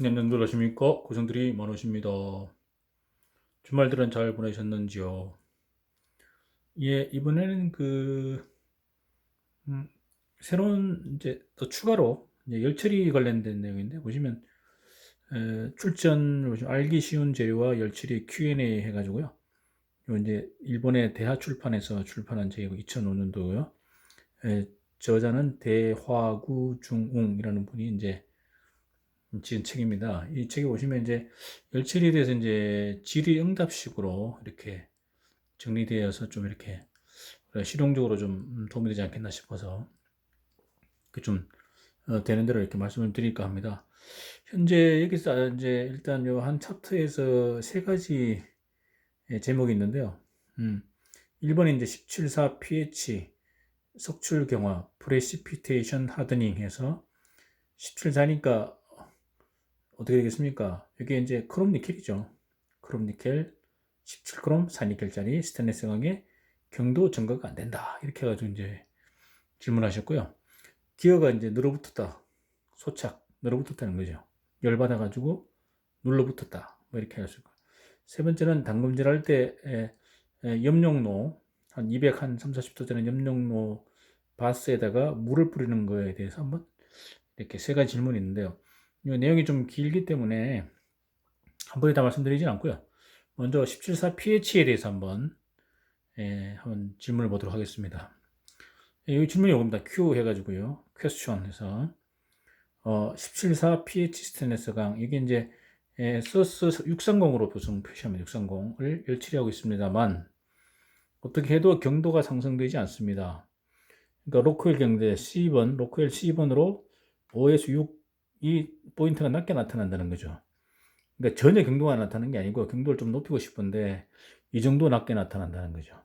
네, 년들 하십니까? 고생들이 많으십니다. 주말들은 잘 보내셨는지요? 예, 이번에는 음, 새로운 이제 또 추가로 이제 열처리 관련된 내용인데, 보시면, 출전, 보시면 알기 쉬운 재료와 열처리 Q&A 해가지고요. 요 이제 일본의 대하 출판에서 출판한 책이고, 2005년도고요. 저자는 대화구 중웅이라는 분이 이제 지은 책입니다. 이 책에 보시면 이제 열처리에 대해서 이제 질의응답식으로 이렇게 정리되어서 좀 이렇게 실용적으로 좀 도움이 되지 않겠나 싶어서 그좀 되는 대로 이렇게 말씀을 드릴까 합니다. 현재 여기서 이제 일단 요 한 챕터에서 세 가지 제목이 있는데요. 음, 1번에 이제 17사 pH 석출 경화 프레시피테이션 하드닝 해서 17사니까 어떻게 되겠습니까? 이게 이제 크롬 니켈이죠. 크롬 니켈 17크롬 4니켈짜리 스테인리스 강에 경도 증가가 안 된다. 이렇게 해가지고 이제 질문하셨고요. 기어가 이제 늘어붙었다. 소착, 늘어붙었다는 거죠. 열받아가지고 눌러붙었다. 뭐 이렇게 할 수 있고. 세 번째는 담금질 할 때 염용로, 한 200, 한 3, 40도 되는 염용로 바스에다가 물을 뿌리는 거에 대해서 한번 이렇게 세 가지 질문이 있는데요. 이 내용이 좀 길기 때문에 한 번에 다 말씀드리진 않고요. 먼저 17사 pH에 대해서 한번 질문을 보도록 하겠습니다. 이 질문이 이겁니다. Q 해가지고요. 퀘스천 해서 17사 pH 스테인리스 강 이게 이제 소스 630으로 표시하면 630을 열처리하고 있습니다만 어떻게 해도 경도가 상승되지 않습니다. 그러니까 로크웰 경대 C번, 로크웰 C번으로 5에서 6이 포인트가 낮게 나타난다는 거죠. 그러니까 전혀 경도가 나타나는 게 아니고 경도를 좀 높이고 싶은데 이 정도 낮게 나타난다는 거죠.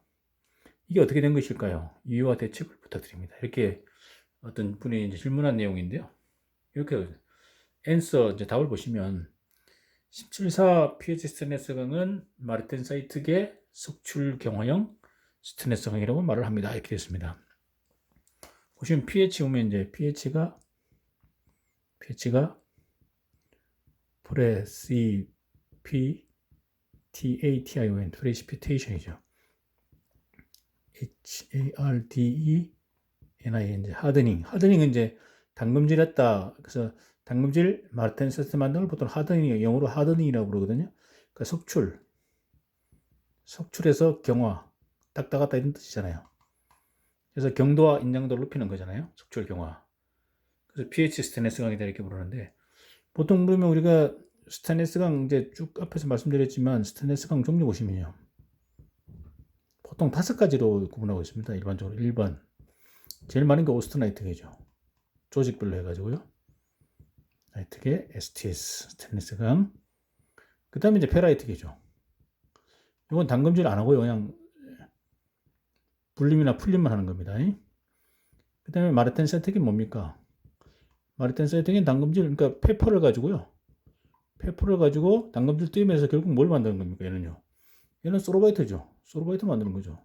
이게 어떻게 된 것일까요? 이유와 대책을 부탁드립니다. 이렇게 어떤 분이 이제 질문한 내용인데요. 이렇게 앤서 이제 답을 보시면 17사 pH 스테인리스강은 마르텐사이트계 석출 경화형 스테인리스강이라고 말을 합니다. 이렇게 됐습니다. 보시면 pH 보면 이제 pH가 precipitation, precipitation HARDENIN, 하드닝은 이제 담금질했다. 그래서 담금질 마르텐 시스템 만든 걸 보통 하드닝, 영어로 하드닝이라고 그러거든요. 그러니까 석출해서 경화, 딱딱하다 이런 뜻이잖아요. 그래서 경도와 인장도를 높이는 거잖아요. 석출 경화. 그래서 pH 스테인리스 강이다 이렇게 부르는데 보통 그러면 우리가 스테인리스 강 이제 쭉 앞에서 말씀드렸지만 스테인리스 강 종류 보시면요. 보통 5가지로 구분하고 있습니다. 일반적으로 1번 제일 많은 게 오스트나이트계죠. 조직별로 해가지고요. 나이트계, STS, 스테인리스 강. 그 다음에 이제 페라이트계죠. 이건 담금질 안 하고요. 그냥 불림이나 풀림만 하는 겁니다. 그 다음에 마르텐 세트기 뭡니까? 마르텐 세트기는 담금질, 그러니까 페퍼를 가지고요. 페퍼를 가지고 담금질 띄우면서 결국 뭘 만드는 겁니까? 얘는요. 얘는 소로바이트죠. 소로바이트 만드는 거죠.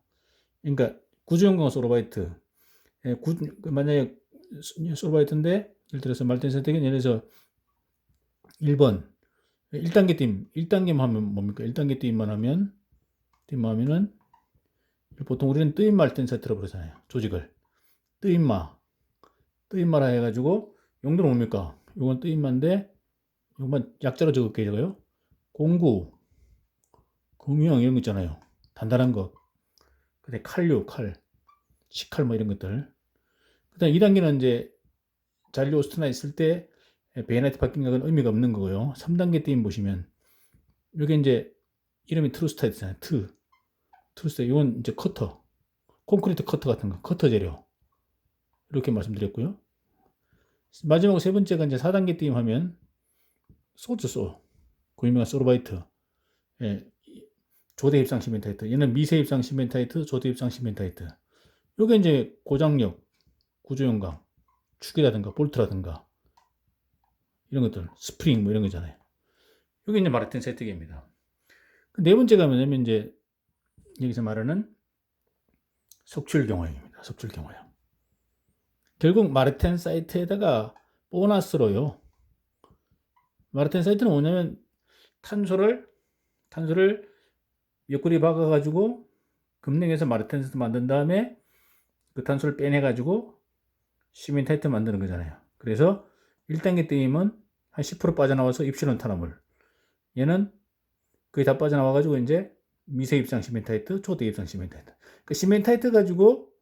그러니까 구조용광 소로바이트. 만약에 소로바이트인데 예를 들어서 마르텐 세트기는 예를 들어서 1번 1단계 띠임, 1단계만 하면 뭡니까? 1단계 띠임만 하면은 보통 우리는 뜨임 마르텐 세트라고 그러잖아요. 조직을. 뜨임마. 뜨임마라 해가지고 용도는 뭡니까? 이건 뜨임마인데 이것만 약자로 적을게요. 이거요. 공구, 금형 이런 거 있잖아요. 단단한 거. 그다음에 칼류, 칼, 식칼 뭐 이런 것들. 그다음 2단계는 이제 잔류 오스트나 있을 때 베이나이트 바뀐 건 의미가 없는 거고요. 3단계 띠임 보시면 이게 이제 이름이 트루스타이트잖아요. 트루스타 이건 이제 커터, 콘크리트 커터 같은 거, 커터 재료 이렇게 말씀드렸고요. 마지막 세 번째가 이제 4단계 띠임 하면 소죠, 소. 그 유명한 소르바이트. 예, 조대 입상 시멘타이트. 얘는 미세 입상 시멘타이트, 조대 입상 시멘타이트. 요게 이제 고장력, 구조용광, 축이라든가 볼트라든가 이런 것들, 스프링 뭐 이런 거잖아요. 요게 이제 마르텐 세트계입니다. 네 번째가 뭐냐면 이제 여기서 말하는 속출 경화형입니다. 속출 경화형. 결국 마르텐 사이트에다가 보너스로요. 마르텐사이트는 뭐냐면 탄소를 옆구리 박아가지고 급냉해서 마르텐사이트 만든 다음에 그 탄소를 빼내가지고 시멘타이트 만드는 거잖아요. 그래서 1단계 떼임은 한 10% 빠져나와서 입실온 탄화물. 얘는 거의 다 빠져나와가지고 이제 미세 입상 시멘타이트, 초대 입상 시멘타이트. 그 시멘타이트 가지고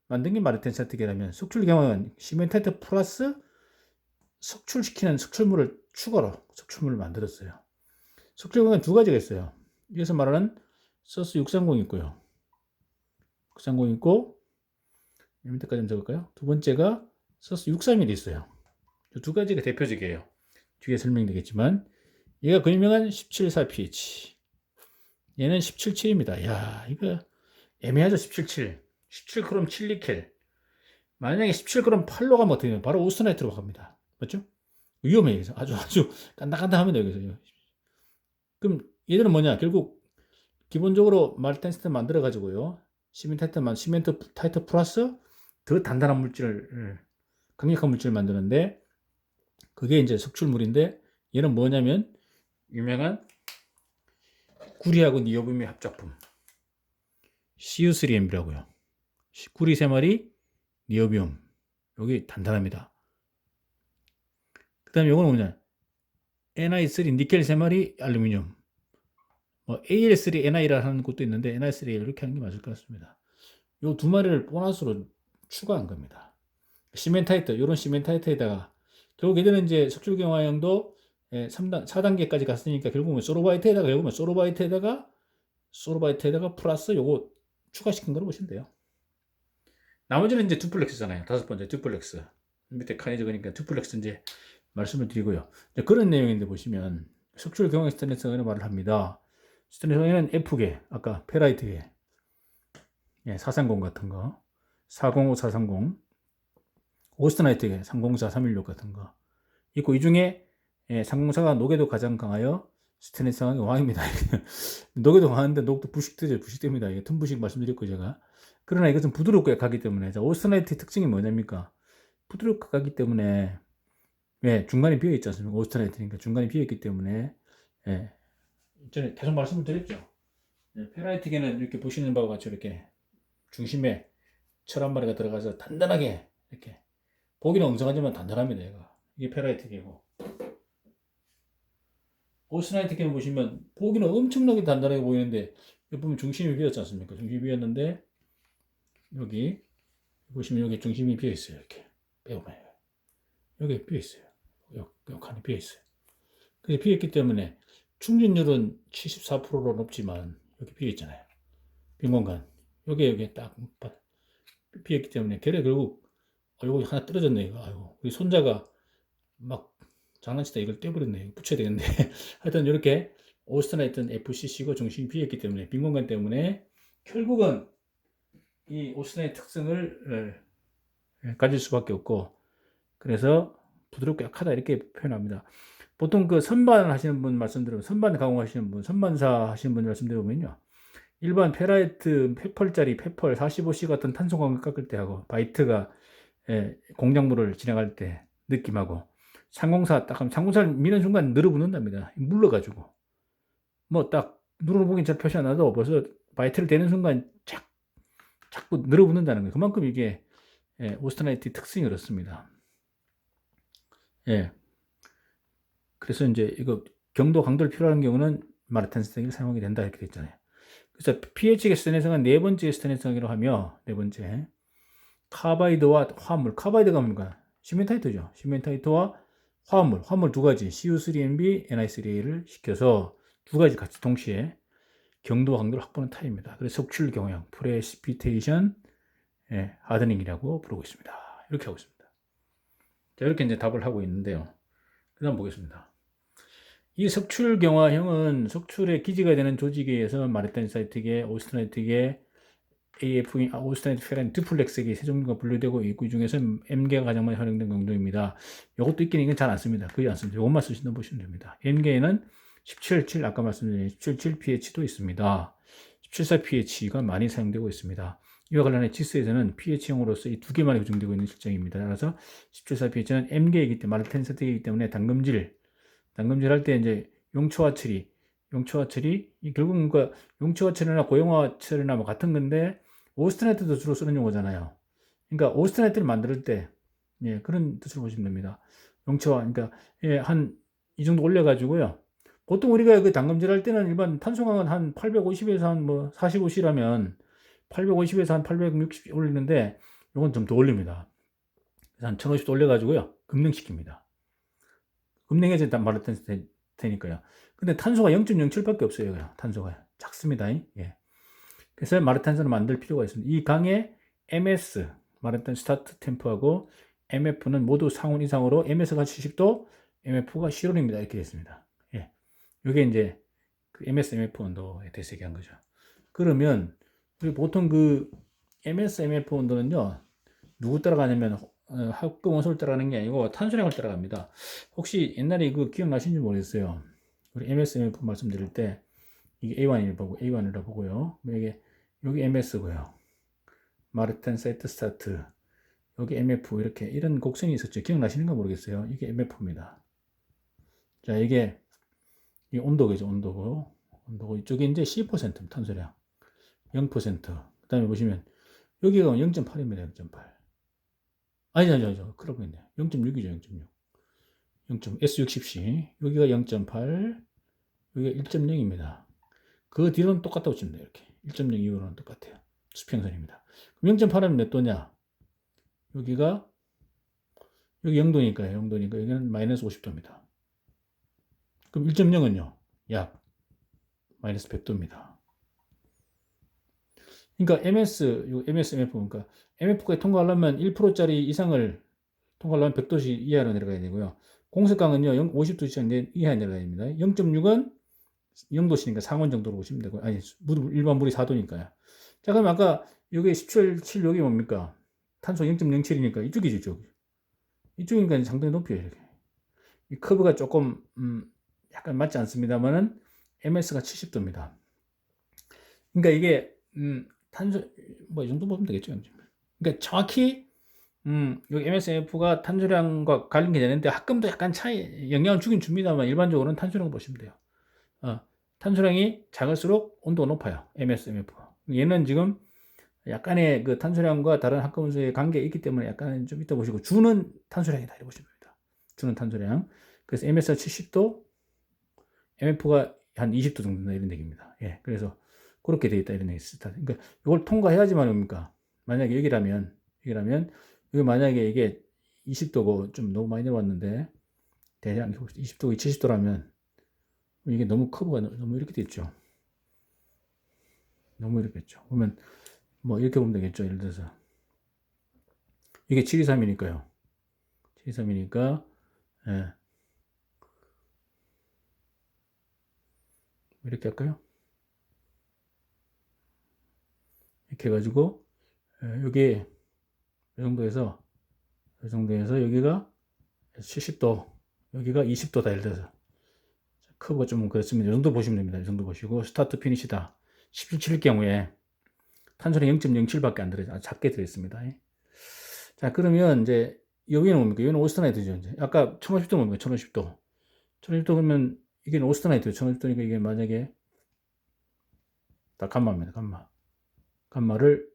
만든 게 마르텐사이트계라면 속출 경우는 시멘타이트 플러스 석출시키는 석출물을 추가로 석출물을 만들었어요. 석출 경우는 두 가지가 있어요. 여기서 말하는 서스 630 있고요. 630 있고 밑에까지 좀 적을까요? 두 번째가 서스 631이 있어요. 이 두 가지가 대표적이에요. 뒤에 설명되겠지만 얘가 그 유명한 17.4pH. 얘는 17.7입니다. 야, 이거 애매하죠. 17.7. 17g 7니켈. 만약에 17g 8로 가면 어떻게 돼요? 바로 오스트나이트로 갑니다. 맞죠? 위험해요. 아주 깐닥깐닥합니다. 여기서. 그럼 얘들은 뭐냐? 결국 기본적으로 마르텐사이트 만들어 가지고요. 시멘트 타이트 플러스 더 단단한 물질을 강력한 물질을 만드는데 그게 이제 석출물인데 얘는 뭐냐면 유명한 구리하고 니오뷸의 합작품 CU3M이라고요. 구리 3마리, 니오뷸. 여기 단단합니다. 그 다음에 이거는 뭐냐? Ni3 니켈 3마리, 알루미늄. 뭐 AL3NI라는 것도 있는데 NI3 이렇게 하는 게 맞을 것 같습니다. 이 두 마리를 보너스로 추가한 겁니다. 시멘타이트, 이런 시멘타이트에다가 결국 얘들은 이제 석출경화형도 4단계까지 갔으니까 결국은 소로바이트에다가 플러스 요거 추가시킨 거로 보시면 돼요. 나머지는 이제 듀플렉스잖아요. 다섯 번째 듀플렉스. 밑에 칸이 적으니까 듀플렉스 이제 말씀을 드리고요. 그런 내용인데 보시면 석출경화 스테인리스는 말을 합니다. 스테인리스는 F계, 아까 페라이트계, 430 같은 거, 405, 430, 오스트나이트계 304, 316 같은 거 있고 이 중에 304가 녹에도 가장 강하여 스테인리스 상황이 왕입니다. 녹에도 강한데 녹도 부식됩니다. 이게 틈부식 말씀드렸고 제가. 그러나 이것은 부드럽고 약하기 때문에 오스트나이트의 특징이 뭐냐니까 부드럽고 약하기 때문에 중간에 비어 있지 않습니까? 오스트나이트니까 중간에 비어 있기 때문에 전에 계속 말씀을 드렸죠. 페라이트계는 이렇게 보시는 바와 같이 이렇게 중심에 철 한 마리가 들어가서 단단하게 이렇게 보기는 엉성하지만 단단합니다. 이게 페라이트계고 오스트나이트계는 보시면 보기는 엄청나게 단단하게 보이는데 여기 보면 중심이 비었지 않습니까? 중심이 비었는데 여기 보시면 여기 중심이 비어 있어요. 이렇게 빼보면 여기 비어 있어요. 여기 칸이 비어 있어요. 그래서 비어 있기 때문에 충전율은 74%로 높지만 여기 비어 있잖아요. 빈 공간 여기 딱 비어 있기 때문에 결국 여기 하나 떨어졌네 이거. 아이고 우리 손자가 막 장난치다 이걸 떼버렸네. 붙여야 되겠네. 하여튼 이렇게 오스트나이트는 FCC고 중심이 비어 있기 때문에 빈 공간 때문에 결국은 이 오스트나이트 특성을 가질 수밖에 없고 그래서 부드럽고 약하다 이렇게 표현합니다. 보통 그 선반 하시는 분 말씀드리면 선반 가공하시는 분, 선반사 하시는 분 말씀드리면요. 일반 페라이트 페펄짜리 페펄 45C 같은 탄소 광을 깎을 때 하고 바이트가 공작물을 진행할 때 느낌하고 상공사 딱 하면 상공사를 미는 순간 늘어붙는답니다. 물러가지고 뭐 딱 눌러보긴 잘 표시 안 나도 벌써 바이트를 대는 순간 자꾸 늘어붙는다는 거예요. 그만큼 이게 오스트나이트 특성이 그렇습니다. 그래서 이제 이거 경도 강도를 필요한 경우는 마르텐스텍을 사용하게 된다 이렇게 됐잖아요. 그래서 pH 스테인리스는 네 번째 스테인리스라고 하며 네 번째 카바이드와 화합물. 카바이드가 뭡니까? 시멘타이트죠. 시멘타이트와 화합물 두 가지 CU3MB, NI3A를 시켜서 두 가지 같이 동시에 경도 강도를 확보하는 타입입니다. 그래서 석출 경향, 프레시피테이션 하드닝이라고 부르고 있습니다. 이렇게 하고 있습니다. 자, 이렇게 이제 답을 하고 있는데요. 그 다음 보겠습니다. 이 석출 경화형은 석출의 기지가 되는 조직에 의해서 마르텐사이트계, 오스트나이트계, 오스트나이트 페란 듀플렉스계 세 종류가 분류되고 있고 이 중에서 M계가 가장 많이 활용된 경도입니다. 이것도 있긴 이건 잘 안 씁니다. 거의 안 씁니다. 이것만 쓰신다 보시면 됩니다. M계에는 17.7 아까 말씀드린 17.7 pH도 있습니다. 17.4 pH가 많이 사용되고 있습니다. 이와 관련해 지스에서는 pH형으로서 이 두 개만이 규정되고 있는 실정입니다. 따라서 17.4 pH는 M계이기 때문에 마르텐사이트계이기 때문에 단검질 할 때 이제 용초화 처리, 이 결국은 그 용초화 처리나 고용화 처리나 뭐 같은 건데 오스트네이트도 주로 쓰는 용어잖아요. 그러니까 오스트네이트를 만들 때 예, 그런 뜻으로 보시면 됩니다. 용초화, 그러니까 예, 한 이 정도 올려가지고요. 보통 우리가 그 단검질 할 때는 일반 탄소강은 한 850에서 한 뭐 45C라면 850에서 한 860 올리는데 이건 좀 더 올립니다. 그래서 한 1050도 올려가지고요. 급냉시킵니다. 급냉해서 말했던 테니까요. 근데 탄소가 0.07밖에 없어요. 탄소가 작습니다. 예. 그래서 마르탄산을 만들 필요가 있습니다. 이 강의 MS 말했던 스타트 템프하고 MF는 모두 상온 이상으로 MS가 70도, MF가 실온입니다. 이렇게 됐습니다. 예. 이게 이제 그 MS, MF 온도에 대해서 얘기한 거죠. 그러면 우리 보통 그 MS, MF 온도는요, 누구 따라가냐면 합금 원소를 따라가는 게 아니고 탄소량을 따라갑니다. 혹시 옛날에 그 기억나시는지 모르겠어요. 우리 MSMF 말씀드릴 때 이게 A1이라고 보고요. 이게 여기 MS고요. 마르텐 세트 스타트 여기 MF 이렇게 이런 곡선이 있었죠. 기억나시는가 모르겠어요. 이게 MF입니다. 자, 이게 이 온도죠. 온도고 이쪽에 이제 10% 탄소량 0%. 그다음에 보시면 여기가 0.8입니다. 0.8. 아니죠. 그러고 있네요. 0.6이죠, 0.6. S60C. 여기가 0.8, 여기가 1.0입니다. 그 뒤로는 똑같다고 치면 돼요, 이렇게. 1.0 이후로는 똑같아요. 수평선입니다. 그럼 0.8하면 몇 도냐? 여기가, 여기 0도니까요, 여기는 마이너스 50도입니다. 그럼 1.0은요? 약 마이너스 100도입니다. 그러니까 MS, MF, 그러니까 MF까지 통과하려면 1%짜리 이상을 통과하려면 100도씨 이하로 내려가야 되고요. 공습강은요, 50도 이하 내려가야 됩니다. 0.6은 0도씨니까 상온 정도로 보시면 되고, 아니, 일반 물이 4도니까요. 자, 그럼 아까 여기 17, 여기 뭡니까? 탄소 0.07이니까 이쪽이죠, 이쪽. 이쪽이니까 상당히 높여요, 이렇게. 이 커브가 조금, 약간 맞지 않습니다만은, MS가 70도입니다. 그러니까 이게, 탄소, 뭐, 이 정도 보면 되겠죠. 그러니까 정확히, 여기 MSF가 탄소량과 관련이 되는데, 합금도 약간 영향을 주긴 줍니다만, 일반적으로는 탄소량을 보시면 돼요. 탄소량이 작을수록 온도가 높아요. MSMF. 얘는 지금 약간의 그 탄소량과 다른 합금원소의 관계가 있기 때문에 약간 좀 이따 보시고, 주는 탄소량이다. 이렇게 보시면 됩니다. 주는 탄소량. 그래서 MS가 70도, MF가 한 20도 정도 이런 얘기입니다. 예. 그래서 그렇게 되어 있다. 이런 얘기 있습니다. 그러니까 이걸 통과해야지만 뭡니까? 만약에 여기 만약에 이게 20도고 좀 너무 많이 내려왔는데, 대략 20도, 70도라면, 이게 너무 커브가 너무 이렇게 됐죠. 너무 이렇게 됐죠. 그러면 뭐 이렇게 보면 되겠죠. 예를 들어서 이게 723이니까요. 723이니까 예. 이렇게 할까요? 이렇게 해가지고 여기 이 정도에서 여기가 70도 여기가 20도다. 예를 들어서 커브가 좀 그렇습니다. 이 정도 보시면 됩니다. 이 정도 보시고 스타트 피니시다. 17일 경우에 탄소량 0.07밖에 안 들어요. 작게 들어있습니다. 자, 그러면 이제 여기는 뭡니까? 여기는 오스트나이트죠. 이제 아까 1050도 뭡니까? 1050도. 1050도 그러면 이게 오스트나이트죠. 1050도니까 이게 만약에 다 감마입니다. 감마를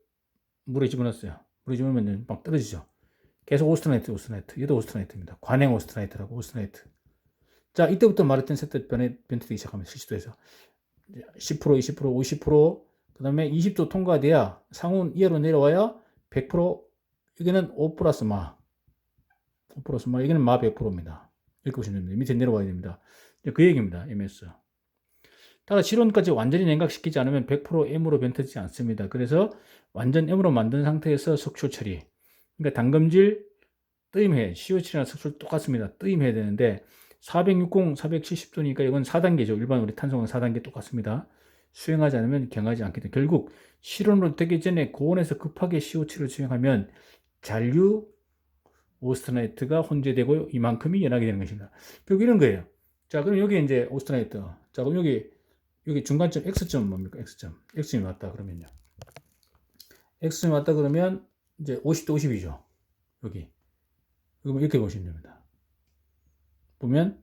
물에 집어넣었어요. 물에 집어넣으면 막 떨어지죠. 계속 오스트나이트. 얘도 오스트나이트입니다. 관행 오스트나이트라고 오스트나이트. 자, 이때부터 말했던 세트 변태되기 시작합니다. 70도에서 10%, 20%, 50%, 그 다음에 20도 통과돼야 상온 이하로 내려와야 100%, 여기는 5 플러스 마. 여기는 마 100%입니다. 이렇게 보시면 됩니다. 밑에 내려와야 됩니다. 그 얘기입니다. MS. 따라 실온까지 완전히 냉각시키지 않으면 100% M으로 변태되지 않습니다. 그래서 완전 M으로 만든 상태에서 석출 처리. 그러니까 단검질 뜨임해. CO7이나 석출 똑같습니다. 뜨임해야 되는데 460, 470도니까 이건 4단계죠. 일반 우리 탄소강 4단계 똑같습니다. 수행하지 않으면 경하지 않기 때문에 결국 실온으로 되기 전에 고온에서 급하게 CO7를 수행하면 잔류 오스트나이트가 혼재되고 이만큼이 연하게 되는 것입니다. 결국 이런 거예요. 자, 그럼 여기 이제 오스트나이트. 자, 그럼 여기 중간점 X점 뭡니까? X점이 왔다 그러면요. X점이 왔다 그러면 이제 50도 50이죠. 여기. 그러면 이렇게 보시면 됩니다. 보면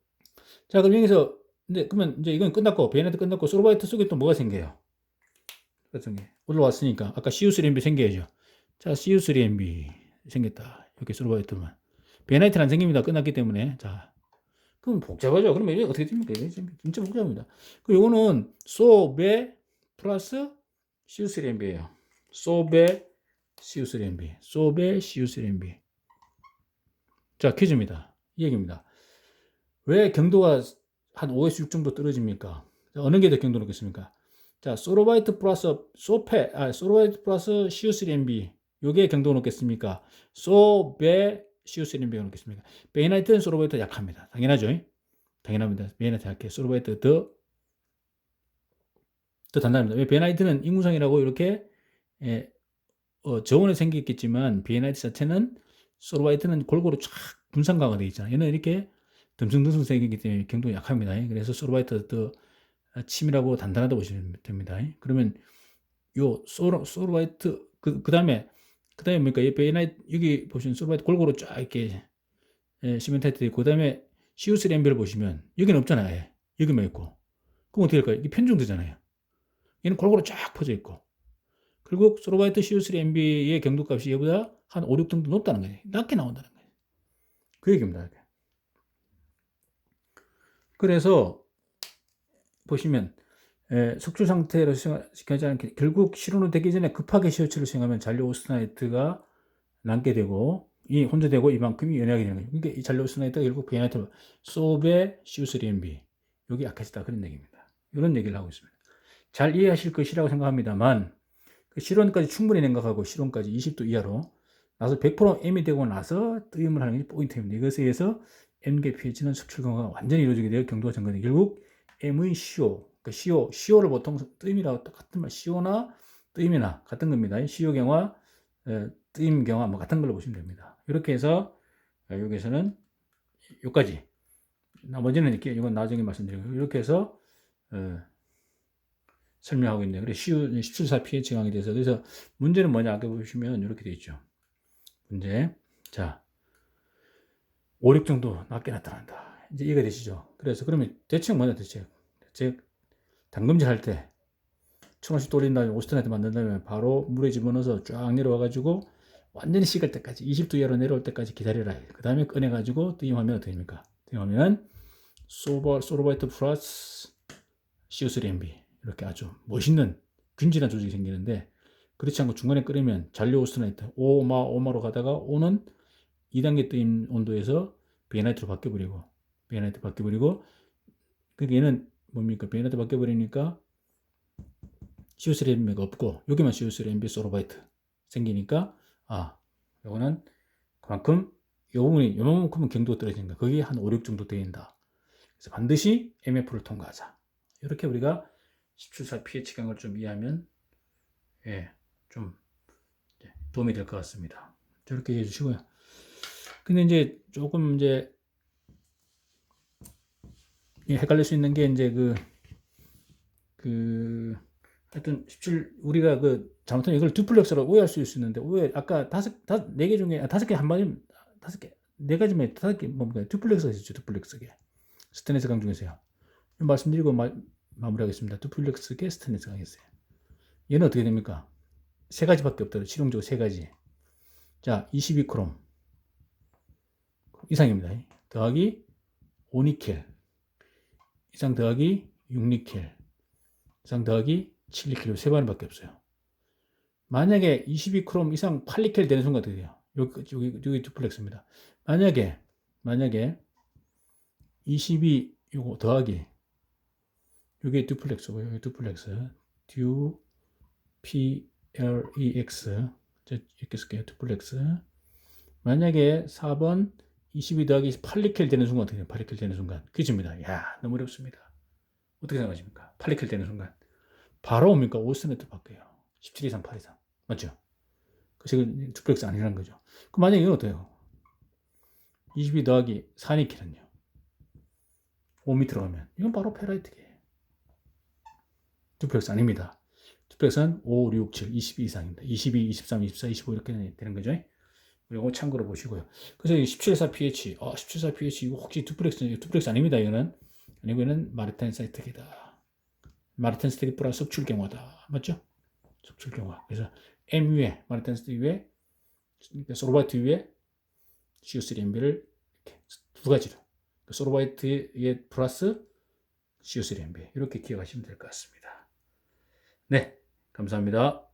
자, 그럼 여기서 이제 그러면 이제 이건 끝났고 베네트 끝났고 솔바이트 속에 또 뭐가 생겨요? 어떤 게 올라왔으니까 아까 CU3MB 생겨야죠. 자, CU3MB 생겼다. 이렇게 솔바이트만. 베나이트는 안 생깁니다. 끝났기 때문에. 자, 그럼 복잡하죠. 그러면 이게 어떻게 됩니까? 이게 진짜 복잡합니다. 그 요거는 소베 플러스 CU3MB예요. 소베 CU3MB. 소베 CU3MB. 자, 퀴즈입니다. 이 얘기입니다. 왜 경도가 한 5에서 6 정도 떨어집니까? 자, 어느 게 더 경도 높겠습니까? 자, 소로바이트 플러스 소로바이트 플러스 CU3MB. 요게 경도가 높겠습니까? 소베 CU3MB가 높겠습니까? 베이나이트는 소로바이트 약합니다. 당연하죠? 당연합니다. 베이나이트 약해. 소로바이트 더 단단합니다. 왜 베이나이트는 인공상이라고 이렇게 저온에 생겼겠지만 베이나이트 자체는 소로바이트는 골고루 쫙 분산화가 되어 있잖아요. 얘는 이렇게 듬성듬성 생기기 때문에 경도가 약합니다. 그래서 소로바이트 더 치밀하고 단단하다고 보시면 됩니다. 그러면 요 소로바이트 그다음에 뭡니까? 이 베이나이트 여기 보시면 소로바이트 골고루 쫙 이렇게 시멘타이트 되고 그다음에 CU3MB를 보시면 여기는 없잖아요. 여기만 있고. 그럼 어떻게 될까요? 이게 편중되잖아요. 얘는 골고루 쫙 퍼져 있고. 결국 소로바이트 CU3MB의 경도값이 얘보다 한 5, 6 정도 높다는 거예요. 낮게 나온다는 거예요. 그 얘기입니다. 그래서 보시면 석출 상태로 시켜지 않게 결국 실온으로 되기 전에 급하게 시어치를 시행하면 잔류 오스나이트가 남게 되고 이 혼재되고 이만큼이 연약이 되는 거예요. 그러니까 이 잔류 오스나이트가 결국 베나이트 소베 CU3MB 여기 약해졌다 그런 얘기입니다. 이런 얘기를 하고 있습니다. 잘 이해하실 것이라고 생각합니다만 그 실온까지 충분히 냉각하고 실온까지 20도 이하로 나서 100% M이 되고 나서 뜨임을 하는 게 포인트입니다. 이것에 의해서 M계 pH는 석출 강화가 완전히 이루어지게 되어 경도가 증가되고 결국 M의 CO, 그 CO를 보통 뜨임이라고 똑같은 말, CO나 뜨임이나 같은 겁니다. CO 경화, 뜨임 경화 뭐 같은 걸로 보시면 됩니다. 이렇게 해서 여기서는 여기까지. 나머지는 이렇게 이건 나중에 말씀드리고 이렇게 해서 설명하고 있네요. 그래서 17사 pH 강에 대해서 그래서 문제는 뭐냐 아까 보시면 이렇게 되어 있죠. 문제. 자, 5, 6 정도 낮게 나타난다. 이제 이해가 되시죠? 그래서 그러면 대책 뭐냐 대책. 담금질 할 때 1000원씩 돌린 다음에 오스트나이트 만든 다음에 바로 물에 집어넣어서 쫙 내려와가지고 완전히 식을 때까지 20도 이하로 내려올 때까지 기다려라. 그 다음에 꺼내가지고 뜨임하면 어떻게 됩니까? 뜨임하면 소로바이트 플러스 CU3MB 이렇게 아주 멋있는 균질한 조직이 생기는데 그렇지 않고 중간에 끓이면 잔류 오스트나이트 오마로 가다가 오는 2단계 뜨임 온도에서 베나이트로 바뀌어버리고 그러니까 얘는 뭡니까? 베나이트 바뀌어버리니까 CU3MB가 없고 여기만 CU3MB 소로바이트 생기니까 요거는 그만큼 요 부분이 요만큼은 경도가 떨어진다. 그게 한 5, 6 정도 되어있다. 그래서 반드시 MF를 통과하자. 이렇게 우리가 17사 pH 강을 좀 이해하면 좀 도움이 될 것 같습니다. 저렇게 이해해 주시고요. 근데 이제 조금 이제 헷갈릴 수 있는 게 이제 하여튼 17 우리가 잘못하면 이걸 듀플렉스로 오해할 수 있는데 아까 4개 중에 5개 한 번에 5개 4가지면 5개 뭡니까? 듀플렉스가 있었죠. 듀플렉스계 스테인리스 강 중에서요. 말씀드리고 마무리하겠습니다. 듀플렉스계 스테인리스 강이 있어요. 얘는 어떻게 됩니까? 3가지밖에 없더라고요. 실용적으로 3가지. 자, 22크롬 이상입니다. 더하기 5니켈 이상 더하기 6니켈 이상 더하기 7니켈 3번밖에 없어요. 만약에 22크롬 이상 8니켈 되는 순간 어떻게 돼요? 여기 듀플렉스입니다. 만약에 22 요거 더하기 요게 듀플렉스고요. 여기 듀플렉스 PLEX 이렇게 쓸게요. 듀플렉스. 만약에 4번 22 더하기 8니켈 되는 순간 어떻게 돼요? 8니켈 되는 순간 퀴즈입니다. 야, 너무 어렵습니다. 어떻게 생각하십니까? 8니켈 되는 순간 바로 옵니까? 오스네트 바뀌어요. 17 이상 8 이상 맞죠? 그 지금 듀플렉스 아니라는 거죠. 그럼 만약에 이건 어때요? 22 더하기 4니켈은요? 5m 들어가면 이건 바로 페라이트계예요. 듀플렉스 아닙니다. 듀플렉스는 5, 6, 7, 22 이상입니다. 22, 23, 24, 25 이렇게 되는 거죠. 요거 참고로 보시고요. 그래서 이 17.4pH, 17.4pH 이거 혹시 두플렉스 아닙니다. 이거는 아니고 이거는 마르텐사이트이다. 마르텐사이트 플러스 섭출경화다. 맞죠? 섭출경화. 그래서 M 위에 마르텐사이트 위에 소르바이트 위에 CO3MB를 이렇게 두 가지로 소르바이트에 플러스 CO3MB 이렇게 기억하시면 될 것 같습니다. 네, 감사합니다.